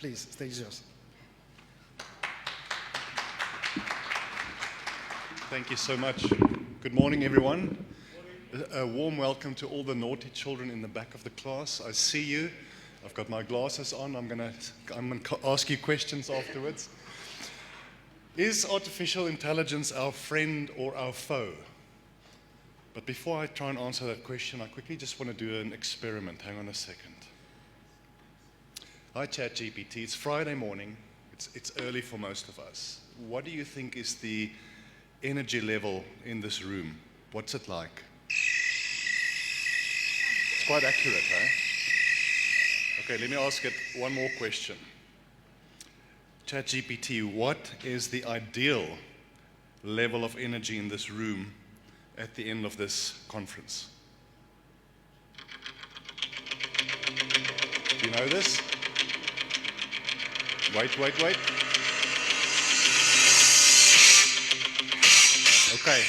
Please, stage is yours. Thank you so much. Good morning, everyone. A warm welcome to all the naughty children in the back of the class. I see you. I've got my glasses on. I'm gonna ask you questions afterwards. Is artificial intelligence our friend or our foe? But before I try and answer that question, I quickly just want to do an experiment. Hang on a second. Hi, ChatGPT. It's Friday morning. It's early for most of us. What do you think is the energy level in this room? What's it like? It's quite accurate, huh? Okay, let me ask it one more question. ChatGPT, what is the ideal level of energy in this room at the end of this conference? Do you know this? Wait. Okay.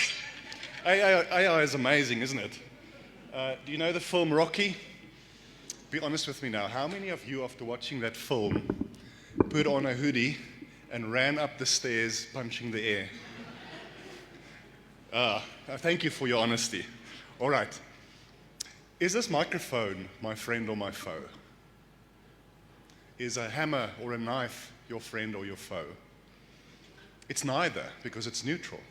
AI is amazing, isn't it? Do you know the film Rocky? Be honest with me now. How many of you, after watching that film, put on a hoodie and ran up the stairs punching the air? Thank you for your honesty. All right. Is this microphone my friend or my foe? Is a hammer or a knife your friend or your foe? It's neither, because it's neutral.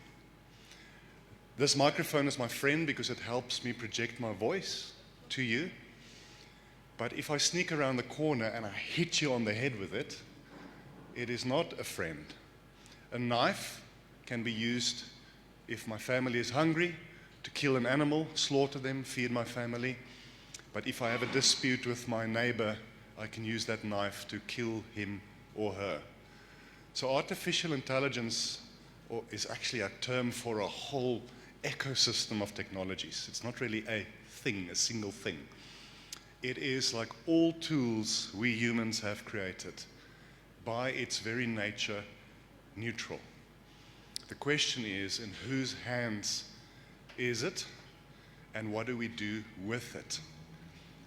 This microphone is my friend because it helps me project my voice to you. But if I sneak around the corner and I hit you on the head with it, it is not a friend. A knife can be used if my family is hungry, to kill an animal, slaughter them, feed my family. But if I have a dispute with my neighbor, I can use that knife to kill him or her. So artificial intelligence is actually a term for a whole ecosystem of technologies. It's not really a thing, a single thing. It is like all tools we humans have created, by its very nature, neutral. The question is, in whose hands is it, and what do we do with it?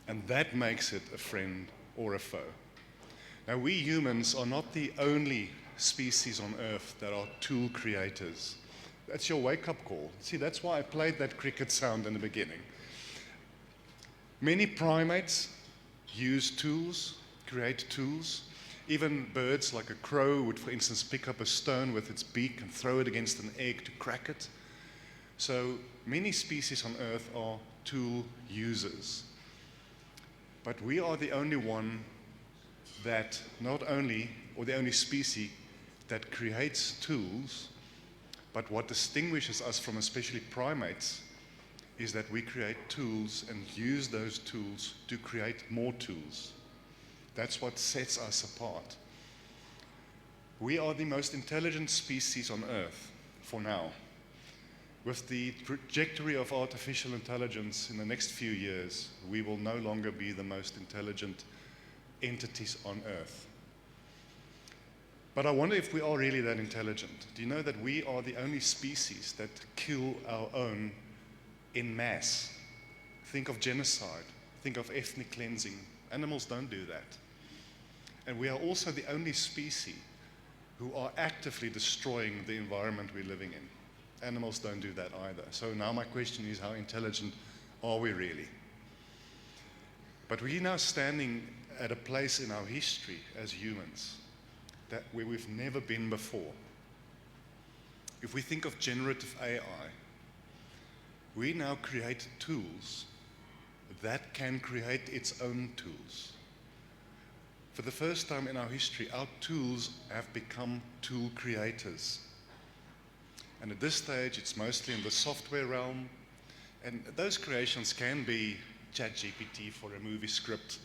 And that makes it a friend or a foe. Now, we humans are not the only species on Earth that are tool creators. That's your wake-up call. See, that's why I played that cricket sound in the beginning. Many primates use tools, create tools. Even birds like a crow would, for instance, pick up a stone with its beak and throw it against an egg to crack it. So many species on Earth are tool users. But we are the only one that not only, or the only species that creates tools, but what distinguishes us from especially primates is that we create tools and use those tools to create more tools. That's what sets us apart. We are the most intelligent species on Earth, for now. With the trajectory of artificial intelligence in the next few years, we will no longer be the most intelligent entities on Earth. But I wonder if we are really that intelligent. Do you know that we are the only species that kill our own in mass? Think of genocide. Think of ethnic cleansing. Animals don't do that. And we are also the only species who are actively destroying the environment we're living in. Animals don't do that either. So now my question is, how intelligent are we really? But we're now standing at a place in our history as humans where we've never been before. If we think of generative AI, we now create tools that can create its own tools. For the first time in our history, our tools have become tool creators. And at this stage, it's mostly in the software realm. And those creations can be ChatGPT for a movie script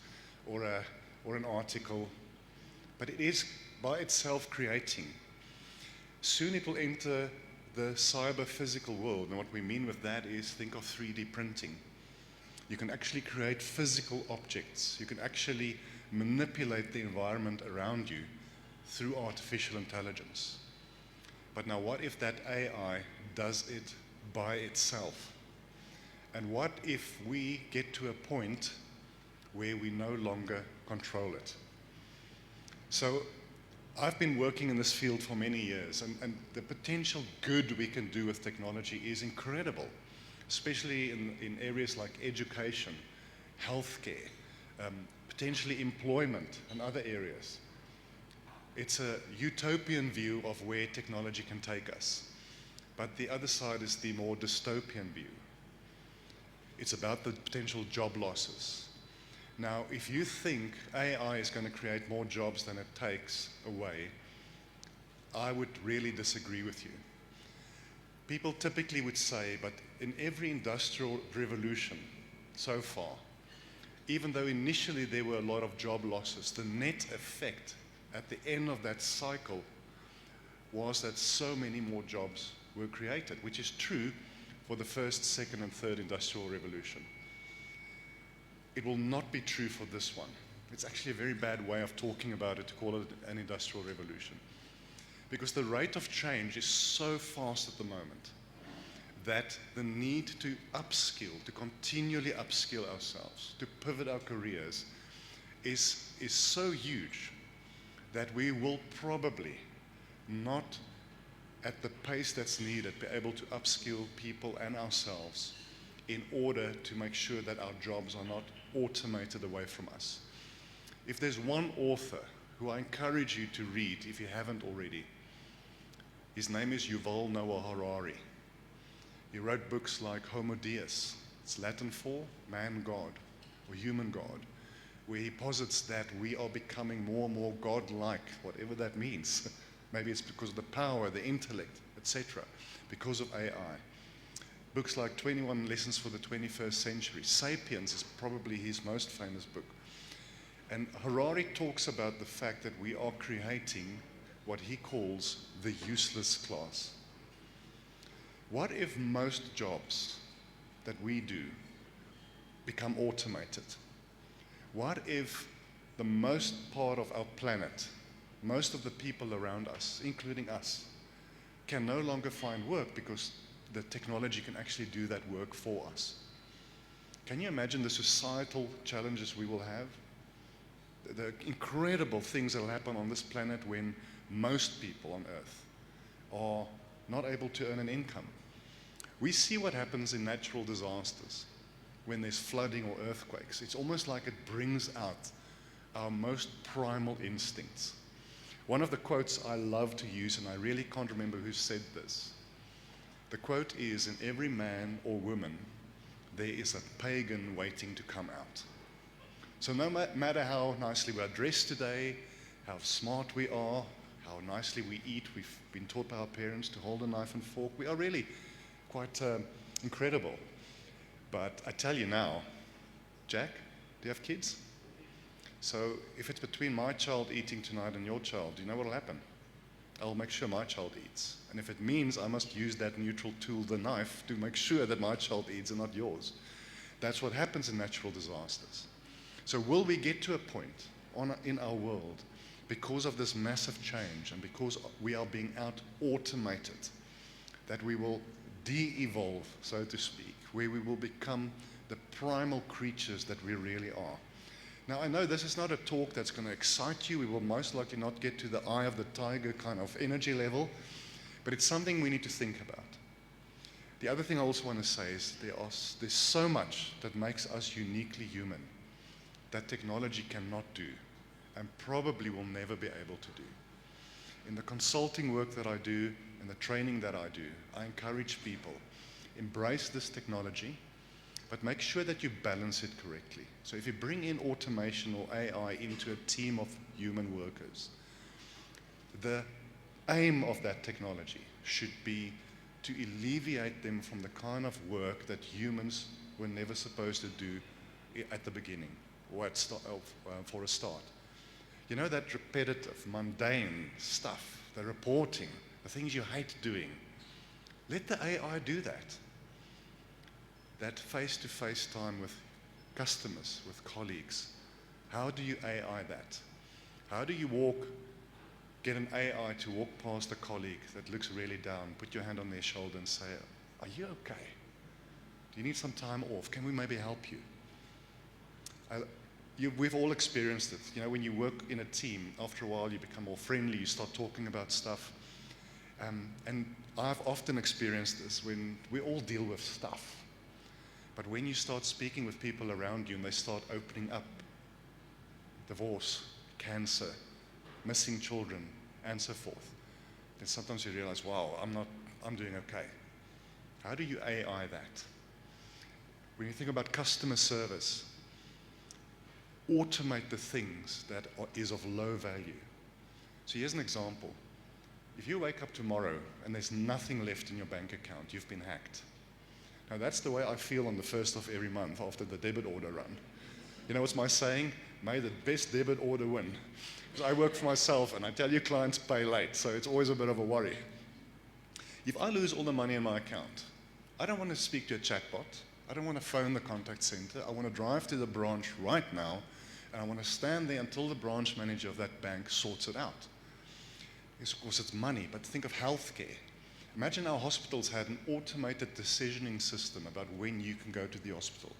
or an article. But it is by itself creating. Soon it will enter the cyber-physical world. And what we mean with that is, think of 3D printing. You can actually create physical objects. You can actually manipulate the environment around you through artificial intelligence. But now what if that AI does it by itself? And what if we get to a point where we no longer control it? So I've been working in this field for many years, and the potential good we can do with technology is incredible, especially in areas like education, healthcare, potentially employment and other areas. It's a utopian view of where technology can take us. But the other side is the more dystopian view. It's about the potential job losses. Now, if you think AI is going to create more jobs than it takes away, I would really disagree with you. People typically would say, but in every industrial revolution so far, even though initially there were a lot of job losses, the net effect at the end of that cycle was that so many more jobs were created, which is true for the first, second, and third industrial revolution. It will not be true for this one. It's actually a very bad way of talking about it to call it an industrial revolution, because the rate of change is so fast at the moment that the need to upskill, to continually upskill ourselves, to pivot our careers is so huge that we will probably not, at the pace that's needed, be able to upskill people and ourselves in order to make sure that our jobs are not automated away from us. If there's one author who I encourage you to read, if you haven't already, his name is Yuval Noah Harari. He wrote books like Homo Deus, it's Latin for man-God, or human God, where he posits that we are becoming more and more God-like, whatever that means. Maybe it's because of the power, the intellect, etc., because of AI. Books like 21 Lessons for the 21st Century. Sapiens is probably his most famous book. And Harari talks about the fact that we are creating what he calls the useless class. What if most jobs that we do become automated? What if the most part of our planet, most of the people around us, including us, can no longer find work because the technology can actually do that work for us? Can you imagine the societal challenges we will have? The incredible things that will happen on this planet when most people on Earth are not able to earn an income. We see what happens in natural disasters when there's flooding or earthquakes. It's almost like it brings out our most primal instincts. One of the quotes I love to use, and I really can't remember who said this, the quote is, "In every man or woman, there is a pagan waiting to come out." So no matter how nicely we are dressed today, how smart we are, how nicely we eat, we've been taught by our parents to hold a knife and fork, we are really quite incredible. But I tell you now, Jack, do you have kids? So if it's between my child eating tonight and your child, do you know what will happen? I'll make sure my child eats. And if it means I must use that neutral tool, the knife, to make sure that my child eats and not yours, that's what happens in natural disasters. So will we get to a point in our world, because of this massive change and because we are being out-automated, that we will de-evolve, so to speak, where we will become the primal creatures that we really are? Now, I know this is not a talk that's going to excite you. We will most likely not get to the eye of the tiger kind of energy level, but it's something we need to think about. The other thing I also want to say is there's so much that makes us uniquely human that technology cannot do and probably will never be able to do. In the consulting work that I do and the training that I do, I encourage people, embrace this technology, but make sure that you balance it correctly. So if you bring in automation or AI into a team of human workers, the aim of that technology should be to alleviate them from the kind of work that humans were never supposed to do at the beginning or for a start. You know, that repetitive, mundane stuff, the reporting, the things you hate doing. Let the AI do that. That face-to-face time with customers, with colleagues. How do you AI that? How do you get an AI to walk past a colleague that looks really down, put your hand on their shoulder and say, "Are you okay? Do you need some time off? Can we maybe help you?" we've all experienced it. You know, when you work in a team, after a while you become more friendly, you start talking about stuff. And I've often experienced this when we all deal with stuff. But when you start speaking with people around you and they start opening up divorce, cancer, missing children, and so forth, then sometimes you realize, wow, I'm doing okay. How do you AI that? When you think about customer service, automate the things that is of low value. So here's an example. If you wake up tomorrow and there's nothing left in your bank account, you've been hacked. Now that's the way I feel on the 1st of every month after the debit order run. You know what's my saying? May the best debit order win. Because I work for myself and I tell you clients pay late, so it's always a bit of a worry. If I lose all the money in my account, I don't want to speak to a chatbot. I don't want to phone the contact center. I want to drive to the branch right now, and I want to stand there until the branch manager of that bank sorts it out. Yes, of course, it's money, but think of healthcare. Imagine our hospitals had an automated decisioning system about when you can go to the hospital.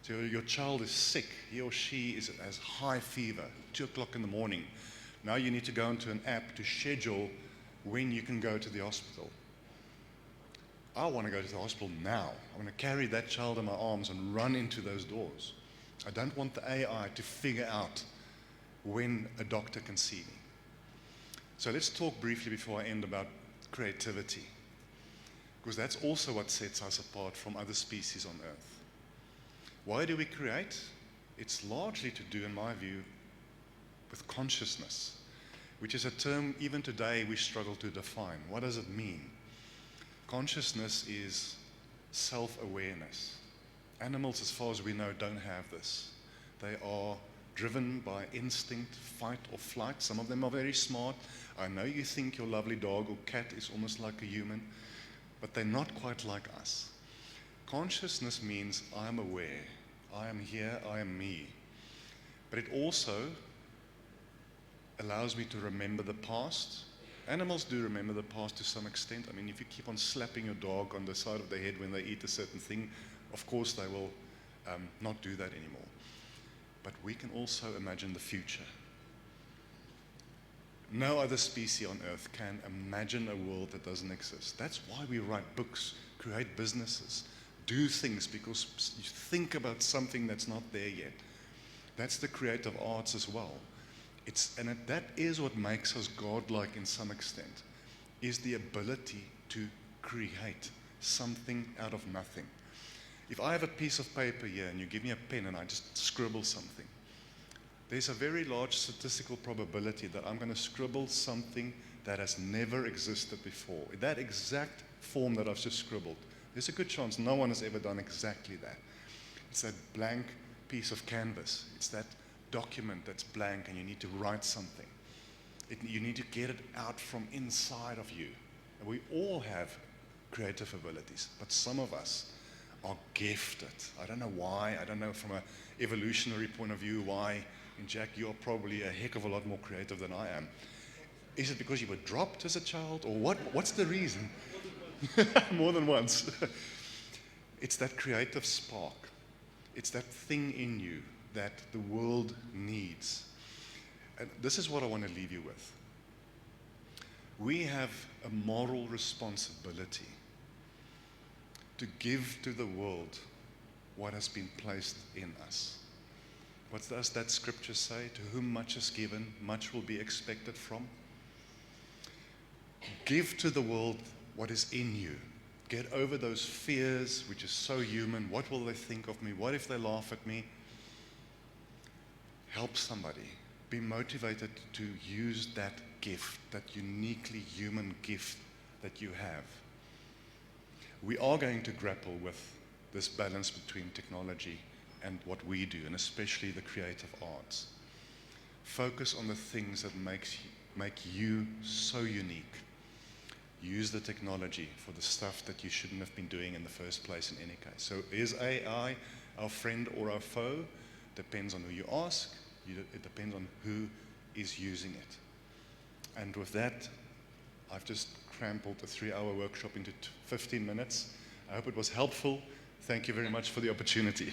So your child is sick, he or she has high fever, 2 o'clock in the morning. Now you need to go into an app to schedule when you can go to the hospital. I want to go to the hospital now. I want to carry that child in my arms and run into those doors. I don't want the AI to figure out when a doctor can see me. So let's talk briefly before I end about creativity, because that's also what sets us apart from other species on Earth. Why do we create? It's largely to do, in my view, with consciousness, which is a term even today we struggle to define. What does it mean? Consciousness is self-awareness. Animals, as far as we know, don't have this. They are driven by instinct, fight or flight. Some of them are very smart. I know you think your lovely dog or cat is almost like a human, but they're not quite like us. Consciousness means I am aware. I am here, I am me. But it also allows me to remember the past. Animals do remember the past to some extent. I mean, if you keep on slapping your dog on the side of the head when they eat a certain thing, of course they will not do that anymore. But we can also imagine the future. No other species on Earth can imagine a world that doesn't exist. That's why we write books, create businesses, do things, because you think about something that's not there yet. That's the creative arts as well. That is what makes us godlike in some extent, is the ability to create something out of nothing. If I have a piece of paper here and you give me a pen and I just scribble something, there's a very large statistical probability that I'm going to scribble something that has never existed before. In that exact form that I've just scribbled, there's a good chance no one has ever done exactly that. It's that blank piece of canvas. It's that document that's blank and you need to write something. You need to get it out from inside of you. And we all have creative abilities, but some of us are gifted. I don't know why. I don't know from an evolutionary point of view why. And Jack, you're probably a heck of a lot more creative than I am. Is it because you were dropped as a child, or what? What's the reason? More than once. It's that creative spark. It's that thing in you that the world needs. And this is what I want to leave you with. We have a moral responsibility to give to the world what has been placed in us. What does that scripture say? To whom much is given, much will be expected from. Give to the world what is in you. Get over those fears, which is so human. What will they think of me? What if they laugh at me? Help somebody. Be motivated to use that gift, that uniquely human gift that you have. We are going to grapple with this balance between technology and what we do, and especially the creative arts. Focus on the things that make you so unique. Use the technology for the stuff that you shouldn't have been doing in the first place in any case. So is AI our friend or our foe? Depends on who you ask. It depends on who is using it. And with that, I've just crampled a 3-hour workshop into 15 minutes. I hope it was helpful. Thank you very much for the opportunity.